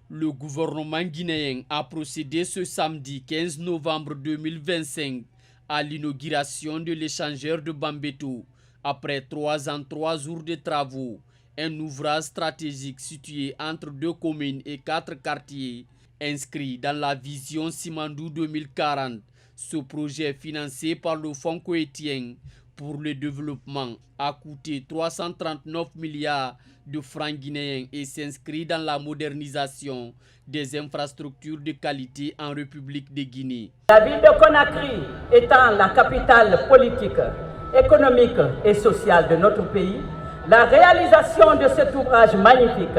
Le gouvernement guinéen a procédé ce samedi 15 novembre 2025 à l'inauguration de l'échangeur de Bambeto après 3 ans, 3 jours de travaux. Un ouvrage stratégique situé entre 2 communes et 4 quartiers, inscrit dans la vision Simandou 2040. Ce projet financé par le Fonds koweïtien pour le développement a coûté 339 milliards de francs guinéens et s'inscrit dans la modernisation des infrastructures de qualité en République de Guinée. La ville de Conakry étant la capitale politique, économique et sociale de notre pays, la réalisation de cet ouvrage magnifique,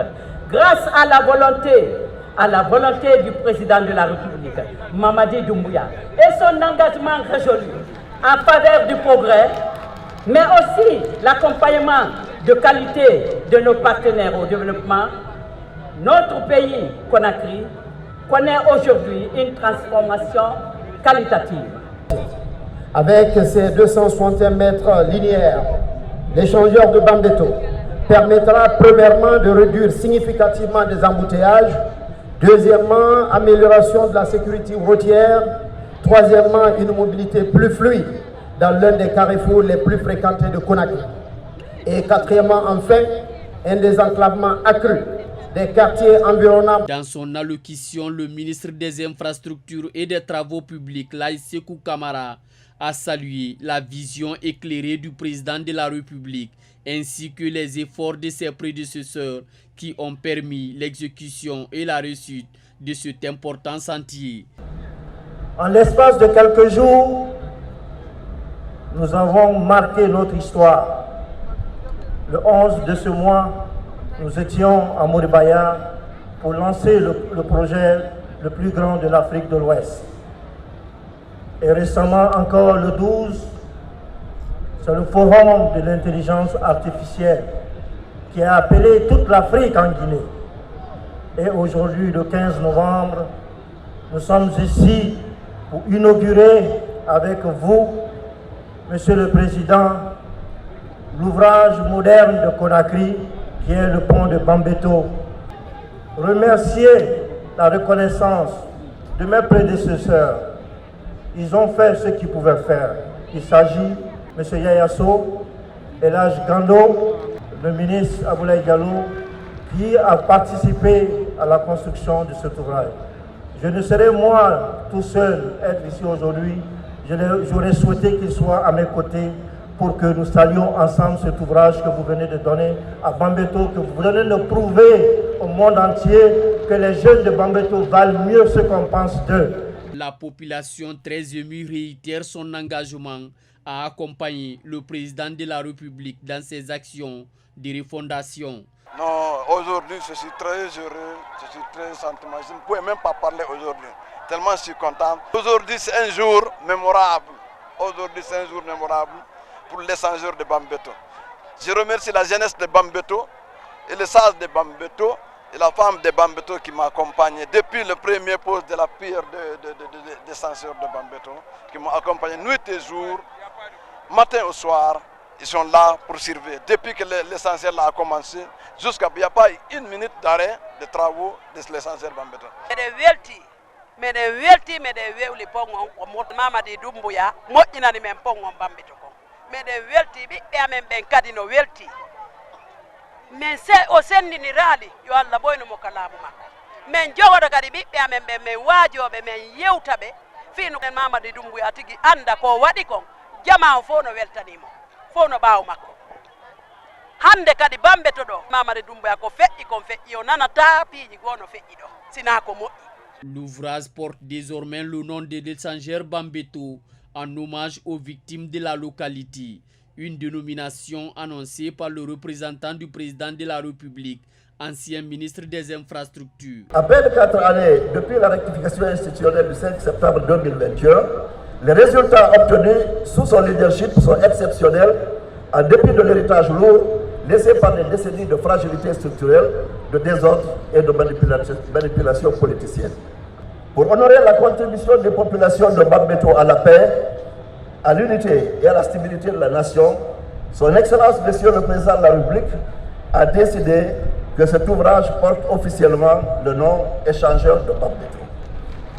grâce à la volonté du président de la République, Mamadi Doumbouya, et son engagement résolu en faveur du progrès, mais aussi l'accompagnement de qualité de nos partenaires au développement, notre pays, Conakry, connaît aujourd'hui une transformation qualitative. Avec ses 261 mètres linéaires, l'échangeur de Bambeto permettra premièrement de réduire significativement des embouteillages, deuxièmement, amélioration de la sécurité routière, troisièmement, une mobilité plus fluide dans l'un des carrefours les plus fréquentés de Conakry. Et quatrièmement, enfin, un désenclavement accru des quartiers environnants. Dans son allocution, le ministre des Infrastructures et des Travaux publics, Laye Sékou Camara, a salué la vision éclairée du président de la République ainsi que les efforts de ses prédécesseurs qui ont permis l'exécution et la réussite de cet important chantier. En l'espace de quelques jours, nous avons marqué notre histoire. Le 11 de ce mois, nous étions à Moribaya pour lancer le projet le plus grand de l'Afrique de l'Ouest. Et récemment encore le 12, c'est le forum de l'intelligence artificielle qui a appelé toute l'Afrique en Guinée. Et aujourd'hui, le 15 novembre, nous sommes ici pour inaugurer avec vous, Monsieur le Président, l'ouvrage moderne de Conakry qui est le pont de Bambeto. Remercier la reconnaissance de mes prédécesseurs. Ils ont fait ce qu'ils pouvaient faire. Il s'agit de M. Yayasso, Elhaj Gando, le ministre Aboulaye Diallo, qui a participé à la construction de cet ouvrage. Je ne serais moi tout seul être ici aujourd'hui. J'aurais souhaité qu'il soit à mes côtés pour que nous saluions ensemble cet ouvrage que vous venez de donner à Bambeto, que vous venez de prouver au monde entier que les jeunes de Bambeto valent mieux ce qu'on pense d'eux. La population très émue réitère son engagement à accompagner le président de la République dans ses actions de refondation. Non, aujourd'hui je suis très heureux, je suis très sentimental. Je ne pouvais même pas parler aujourd'hui, tellement je suis content. Aujourd'hui c'est un jour mémorable. Aujourd'hui c'est un jour mémorable pour l'échangeur de Bambeto. Je remercie la jeunesse de Bambeto et les sages de Bambeto et la femme de Bambeto qui m'a accompagné depuis le premier poste de la pierre d'échangeur de Bambeto, qui m'ont accompagné nuit et jour, matin au soir. Ils sont là pour servir. Depuis que l'essentiel a commencé, jusqu'à il n'y a pas une minute d'arrêt de travaux de l'essentiel Bambeto. Men se o sendini raali yo Allah boyno mo kalamu makko men jogoto kadi ɓiɓɓe amen ɓe men waajoɓe men yewtaɓe fino Mamadi Doumbouya tigi anda ko waɗi kon jama o fof no weltanimo fof no ɓaawo makko hande kadi Bambeto ɗo Mamadi Doumbouya ko feƴƴi kon feƴƴi o nanata piiji goo no feƴƴi ɗo sina ko moƴƴi. L'ouvrage porte désormais le nom de l'échangeur Bambeto en hommage aux victimes de la localité. Une dénomination annoncée par le représentant du président de la République, ancien ministre des Infrastructures. À peine 4 années depuis la rectification institutionnelle du 5 septembre 2021, les résultats obtenus sous son leadership sont exceptionnels en dépit de l'héritage lourd laissé par les décennies de fragilité structurelle, de désordre et de manipulation politicienne. Pour honorer la contribution des populations de Bambeto à la paix, à l'unité et à la stabilité de la nation, son Excellence, Monsieur le Président de la République, a décidé que cet ouvrage porte officiellement le nom Échangeur de Bambeto,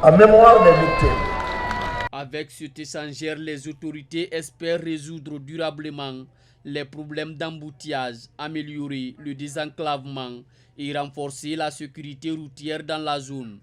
en mémoire des victimes. Avec cet échangeur, les autorités espèrent résoudre durablement les problèmes d'embouteillage, améliorer le désenclavement et renforcer la sécurité routière dans la zone.